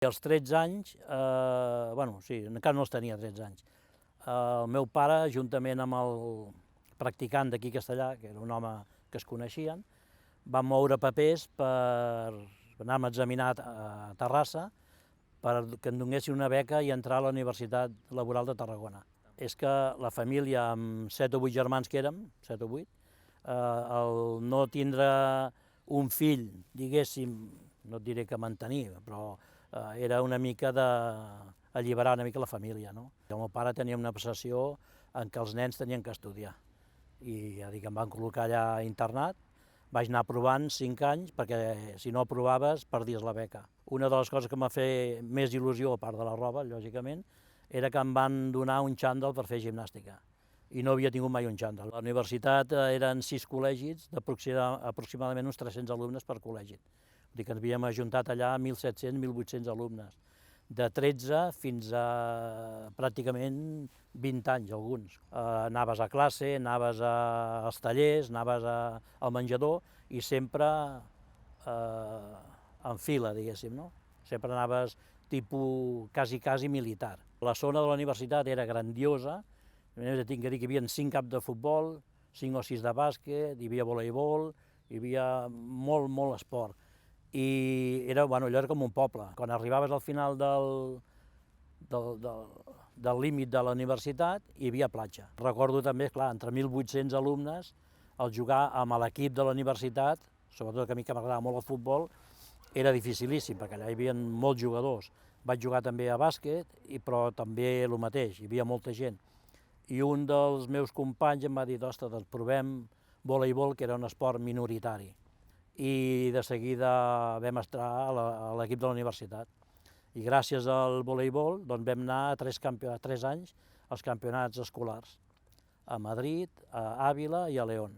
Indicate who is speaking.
Speaker 1: Als 13 anys, encara no els tenia 13 anys, el meu pare, juntament amb el practicant d'aquí a Castellà, que era un home que es coneixien, van moure papers per anar-me a examinar a Terrassa perquè em donessin una beca i entrar a la Universitat Laboral de Tarragona. És que la família, amb 7 o 8 germans que érem, 7 o 8, el no tindre un fill, diguéssim, no et diré que mantenir, però era una mica d'alliberar una mica la família, no? El meu pare tenia una obsessió en què els nens tenien que estudiar. I ja dic, em van col·locar allà internat, vaig anar provant 5 anys, perquè si no aprovaves perdies la beca. Una de les coses que m'ha fet més il·lusió, a part de la roba, lògicament, era que em van donar un xandall per fer gimnàstica. I no havia tingut mai un xandall. A la universitat eren 6 col·legis, aproximadament uns 300 alumnes per col·legi. Vull dir que ens havíem ajuntat allà 1.700-1.800 alumnes, de 13 fins a pràcticament 20 anys, alguns. Anaves a classe, anaves als tallers, anaves al menjador i sempre en fila, diguéssim, no? Sempre anaves tipus quasi militar. La zona de la universitat era grandiosa, tinc que dir que hi havia 5 camps de futbol, 5 o 6 de bàsquet, hi havia voleibol, hi havia molt esport. I allò era com un poble. Quan arribaves al final del límit de la universitat hi havia platja. Recordo també, clar, entre 1.800 alumnes, el jugar amb l'equip de la universitat, sobretot que a mi que m'agradava molt el futbol, era dificilíssim, perquè allà hi havia molts jugadors. Vaig jugar també a bàsquet, però també el mateix, hi havia molta gent. I un dels meus companys em va dir, ostres, doncs provem voleibol, que era un esport minoritari. I de seguida vam estar a l'equip de la universitat. I gràcies al voleibol vam anar a 3 anys als campionats escolars, a Madrid, a Àvila i a León.